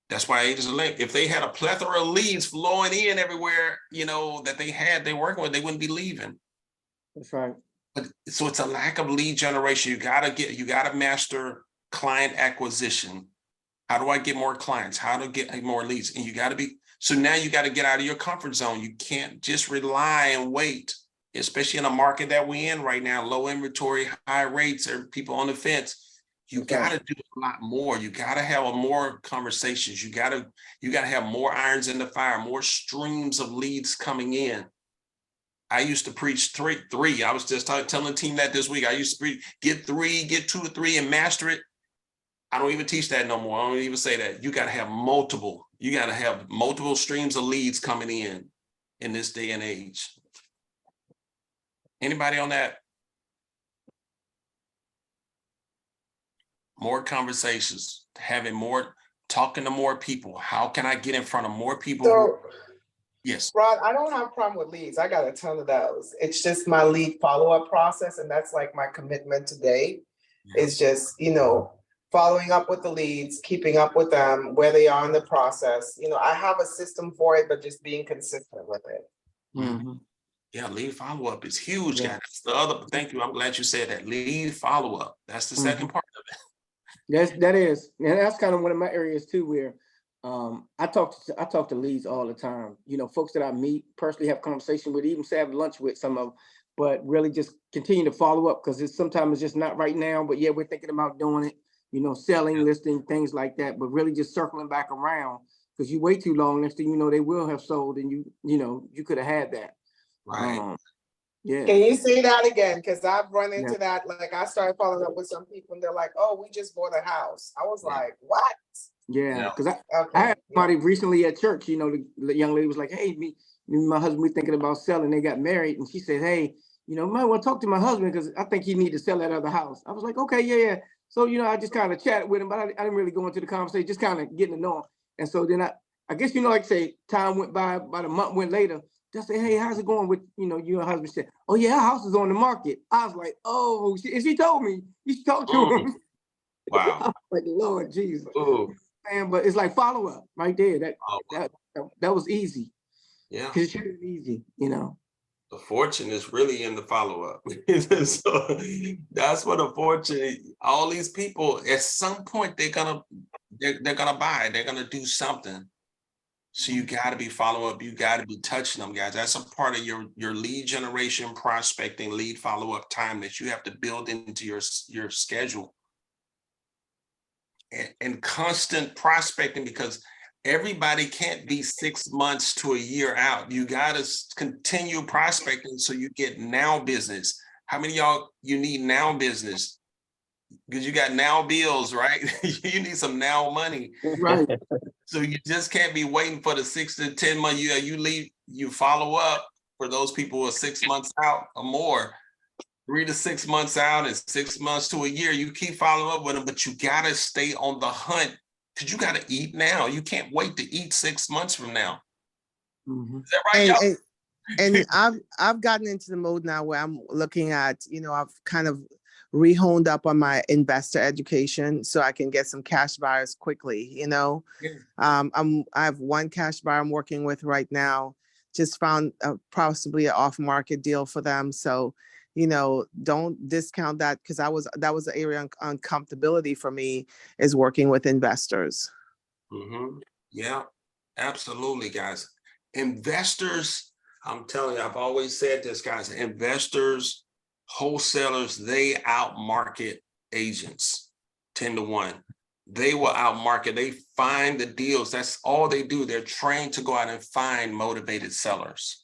That's why agents are late. If they had a plethora of leads flowing in everywhere, that they're working with, they wouldn't be leaving. That's right. But so it's a lack of lead generation. You gotta master client acquisition. How do I get more clients? How to get more leads? And so now you got to get out of your comfort zone. You can't just rely and wait, especially in a market that we're in right now, low inventory, high rates, people on the fence. You got to do a lot more. You got to have more conversations. You got to have more irons in the fire, more streams of leads coming in. I used to preach three. I was just telling the team that this week. I used to preach, get 2 to 3 and master it. I don't even teach that no more. I don't even say that. You got to have multiple. You got to have multiple streams of leads coming in this day and age. Anybody on that? More conversations, talking to more people. How can I get in front of more people? So, yes. Rod, I don't have a problem with leads. I got a ton of those. It's just my lead follow-up process. And that's like my commitment today. It's just, following up with the leads, keeping up with them, where they are in the process. I have a system for it, but just being consistent with it. Yeah, lead follow-up is huge, guys. That's the other, thank you. I'm glad you said that. Lead follow-up. That's the second part of it. That is, and that's kind of one of my areas too, where I talk to leads all the time. You know, folks that I meet personally, have conversation with, even say have lunch with some of them, but really just continue to follow up because sometimes it's just not right now. But yeah, we're thinking about doing it. You know, selling, listing, things like that. But really just circling back around because you wait too long. Next thing you know, they will have sold, and you could have had that. Right. Yeah. Can you say that again? Because I've run into Yeah. that. Like I started following up with some people and they're like, oh, we just bought a house. I was like, what? Yeah, because I Okay. had somebody recently at church, the young lady was like, hey, me and my husband, we thinking about selling. They got married, and she said, hey, might want to talk to my husband because I think he need to sell that other house. I was like, okay, yeah. So, I just kind of chatted with him, but I didn't really go into the conversation, just kind of getting to know him. And so then I guess, like say, time went by, about a month went later, just say, hey, how's it going with, you and husband said, oh yeah, our house is on the market. I was like, oh, and she told me, you should talk to him. Wow. Like, Lord Jesus. Ooh. Man, but it's like follow up right there. That was easy. Yeah. Because it should have been easy, The fortune is really in the follow-up. So that's what the fortune, all these people, at some point, they're gonna buy, they're gonna do something. So you gotta be follow up, you gotta be touching them, guys. That's a part of your lead generation, prospecting, lead follow-up time that you have to build into your schedule. And constant prospecting, because everybody can't be 6 months to a year out. You got to continue prospecting so you get now business. How many of y'all, you need now business? Because you got now bills, right? You need some now money. Right. So you just can't be waiting for the 6 to 10 months. You follow up for those people who are 6 months out or more. 3 to 6 months out and 6 months to a year, you keep following up with them, but you gotta stay on the hunt because you gotta eat now. You can't wait to eat 6 months from now. Is that right, y'all? And I've gotten into the mode now where I'm looking at, I've kind of rehoned up on my investor education so I can get some cash buyers quickly, I have one cash buyer I'm working with right now, just found possibly an off-market deal for them. So, don't discount that because that was the area of uncomfortability for me, is working with investors. Yeah, absolutely, guys. Investors, I'm telling you, I've always said this, guys, investors, wholesalers, they outmarket agents 10 to 1. They will outmarket, they find the deals. That's all they do. They're trained to go out and find motivated sellers.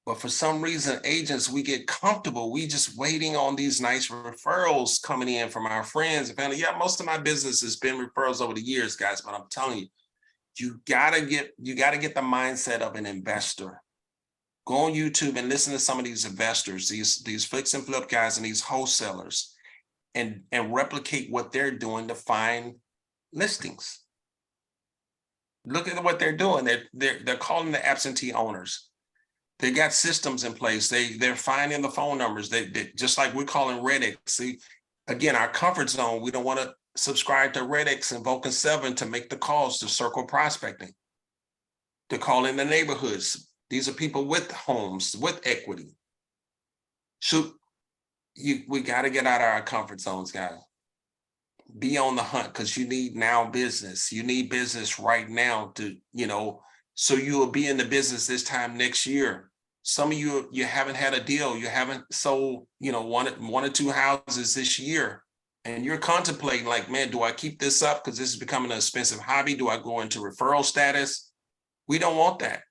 But for some reason, agents, we get comfortable. We just waiting on these nice referrals coming in from our friends and family. Yeah, most of my business has been referrals over the years, guys, but I'm telling you, you gotta get the mindset of an investor. Go on YouTube and listen to some of these investors, these fix and flip guys and these wholesalers, and replicate what they're doing to find listings. Look at what they're doing. They're calling the absentee owners. They got systems in place. They're finding the phone numbers. They just like we're calling Red-X. See, again, our comfort zone. We don't want to subscribe to Red-X and Vulcan 7 to make the calls to circle prospecting, to call in the neighborhoods. These are people with homes, with equity. So we got to get out of our comfort zones, guys. Be on the hunt because you need now business. You need business right now to, so you will be in the business this time next year. Some of you haven't had a deal. You haven't sold, one or two houses this year. And you're contemplating like, man, do I keep this up? Because this is becoming an expensive hobby. Do I go into referral status? We don't want that.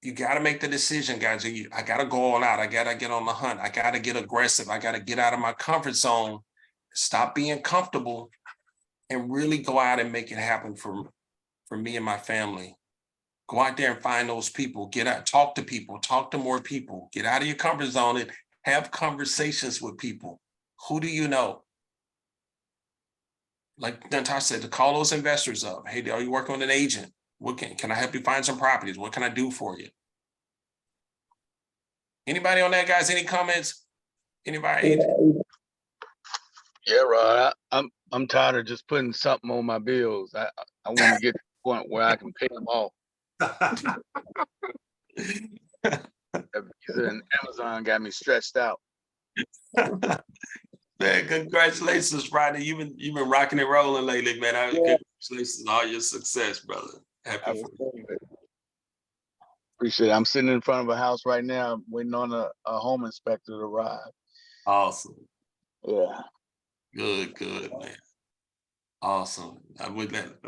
You got to make the decision, guys. I got to go all out. I got to get on the hunt. I got to get aggressive. I got to get out of my comfort zone, stop being comfortable, and really go out and make it happen for me and my family. Go out there and find those people, get out, talk to people, talk to more people, get out of your comfort zone and have conversations with people. Who do you know? Like Natasha said, to call those investors up. Hey, are you working with an agent? What can I help you find some properties? What can I do for you? Anybody on that, guys? Any comments? Anybody? Yeah, Rod. I'm tired of just putting something on my bills. I want to get to the point where I can pay them off. And Amazon got me stretched out. Man, congratulations, Rodney. You've been rocking and rolling lately, man. Congratulations on all your success, brother. Happy for you. Appreciate it. I'm sitting in front of a house right now, waiting on a home inspector to arrive. Awesome. Yeah. Good, man. Awesome. I would like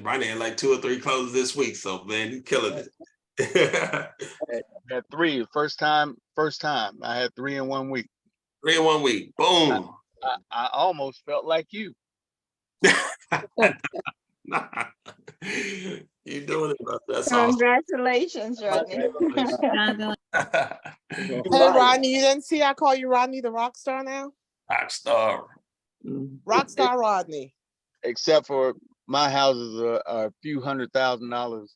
Rodney had like 2 or 3 closes this week, so man, you killing it. I had 3. First time. I had 3 in 1 week. 3 in 1 week. Boom. I almost felt like you. You doing it, brother. That's awesome. Congratulations, Rodney. Hey, Rodney, you didn't see I call you Rodney the rock star now? Rock star. Rockstar Rodney. Except for my houses are a few $100,000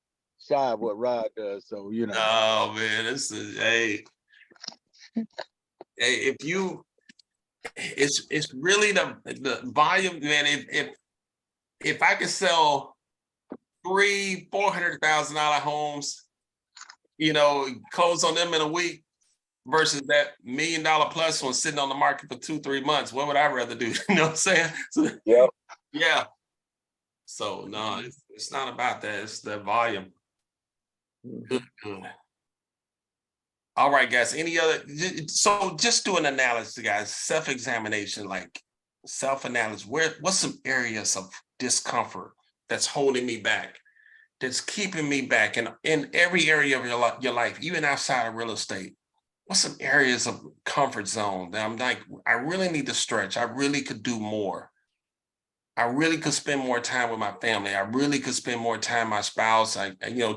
shy of what Rod does. So, you know. Oh man, this is hey, if you, it's really the volume, man. If I could sell $300,000-$400,000 homes, close on them in a week versus that $1 million plus one sitting on the market for 2-3 months, what would I rather do? You know what I'm saying? So, yep. Yeah. So no, it's not about that. It's the volume. Good. All right, guys. Any other? So just do an analysis, guys. Self-examination, like self-analysis. What's some areas of discomfort that's holding me back, that's keeping me back in every area of your life, even outside of real estate? What's some areas of comfort zone that I'm like, I really need to stretch. I really could do more. I really could spend more time with my family. I really could spend more time with my spouse.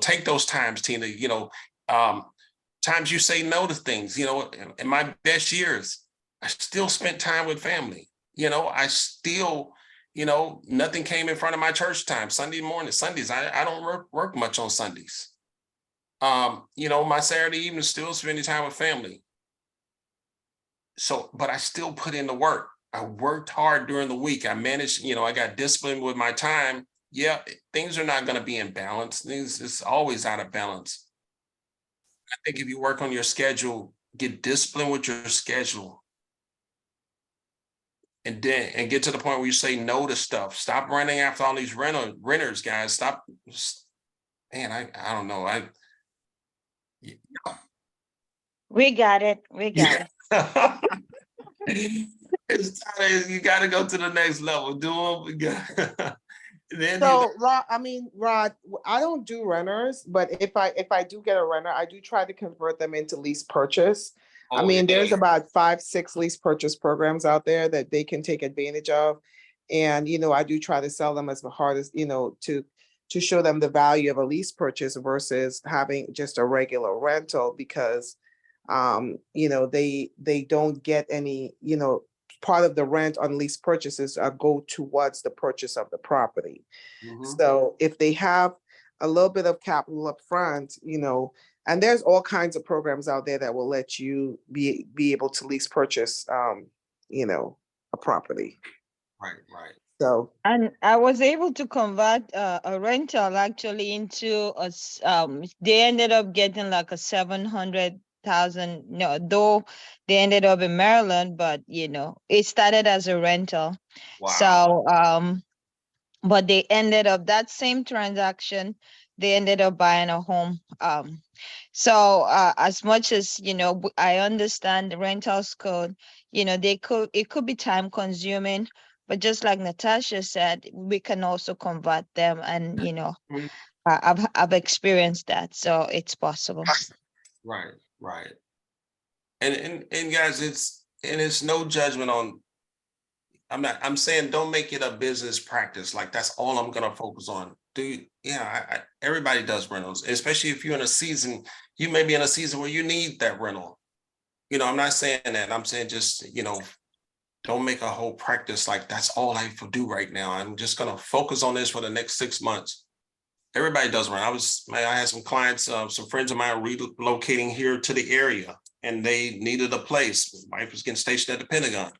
Take those times, Tina, times you say no to things, in my best years, I still spent time with family. I still, nothing came in front of my church time. Sundays, I don't work much on Sundays. My Saturday evening, still spending time with family. So, but I still put in the work. I worked hard during the week. I managed, I got disciplined with my time. Yeah, things are not going to be in balance. Things is always out of balance. I think if you work on your schedule, get disciplined with your schedule, and get to the point where you say no to stuff. Stop running after all these renters, guys. Stop. Man, I don't know. We got it. You got to go to the next level. Do what we got. So, Rod, I don't do renters, but if I do get a renter, I do try to convert them into lease purchase. There's about 5-6 lease purchase programs out there that they can take advantage of. And, I do try to sell them as hard as, to show them the value of a lease purchase versus having just a regular rental, because, they don't get any, part of the rent on lease purchases go towards the purchase of the property. So if they have a little bit of capital up front, and there's all kinds of programs out there that will let you be able to lease purchase, a property. Right. So, and I was able to convert a rental actually into they ended up getting like a 700,000. No, though they ended up in Maryland, but it started as a rental. Wow. So but they ended up that same transaction, they ended up buying a home. So as much as I understand the rentals code, it could be time consuming, but just like Natasha said, we can also convert them, and I've experienced that, so it's possible. Right. And guys, it's no judgment on. I'm saying don't make it a business practice. Like that's all I'm gonna focus on. Everybody does rentals, especially if you're in a season. You may be in a season where you need that rental. I'm not saying that. I'm saying just don't make a whole practice like that's all I do right now. I'm just gonna focus on this for the next 6 months. Everybody does rent. I had some clients, some friends of mine relocating here to the area, and they needed a place. My wife was getting stationed at the Pentagon.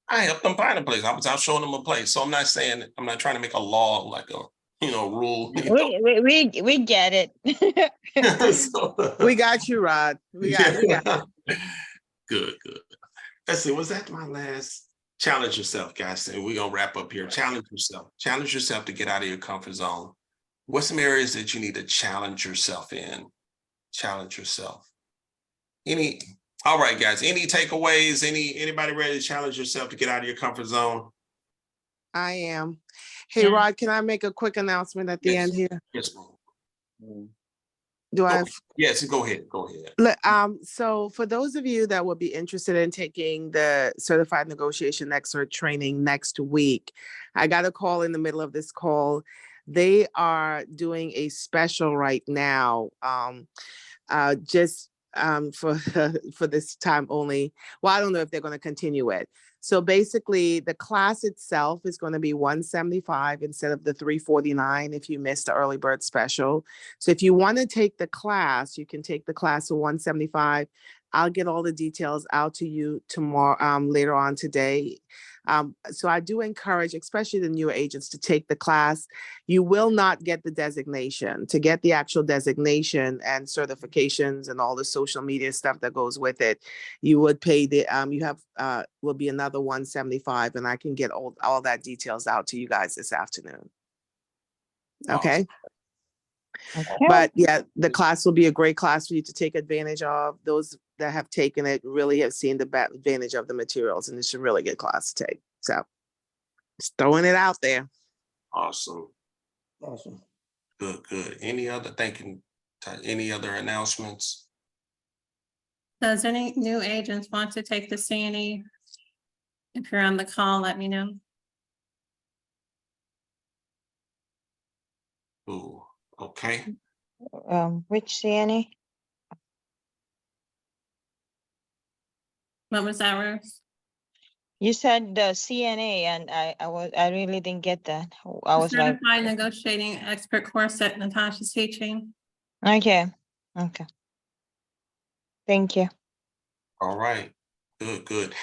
I helped them find a place. I was out showing them a place. So I'm not trying to make a law like a rule. We get it. So, we got you, Rod. We got you. Good. Let's see. Was that my last Challenge yourself, guys. And we're gonna wrap up here. Challenge yourself. Challenge yourself to get out of your comfort zone. What's some areas that you need to challenge yourself in? Challenge yourself. All right, guys. Any takeaways? Anybody ready to challenge yourself to get out of your comfort zone? I am. Hey, Yeah. Rod, can I make a quick announcement at the end here? Yes, ma'am. Do I have? Yes, go ahead. Go ahead. So for those of you that would be interested in taking the certified negotiation expert training next week, I got a call in the middle of this call. They are doing a special right now, just for for this time only. Well, I don't know if they're going to continue it. So basically, the class itself is going to be $175 instead of the $349 if you missed the early bird special. So if you want to take the class, you can take the class for $175. I'll get all the details out to you tomorrow, later on today. So I do encourage, especially the newer agents, to take the class. You will not get the designation. To get the actual designation and certifications and all the social media stuff that goes with it, you would pay will be another $175, and I can get all that details out to you guys this afternoon. Okay. Okay. But yeah, the class will be a great class for you to take advantage of. Those that have taken it really have seen the advantage of the materials, and it's a really good class to take. So just throwing it out there. Awesome. Awesome. Good. Any other announcements? Does any new agents want to take the CNE? If you're on the call, let me know. Ooh, okay. Which CNA? What was that, Ruth? You said the CNA, and I really didn't get that. I was like, Certified negotiating expert course that Natasha's teaching. okay. Thank you. All right. Good.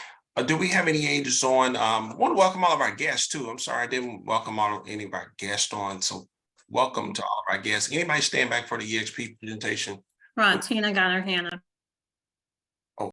Do we have any agents on? I want to welcome all of our guests too. I'm sorry I didn't welcome any of our guests on. So welcome to all of our guests. Anybody stand back for the EXP presentation? Ron, Tina got her hand up.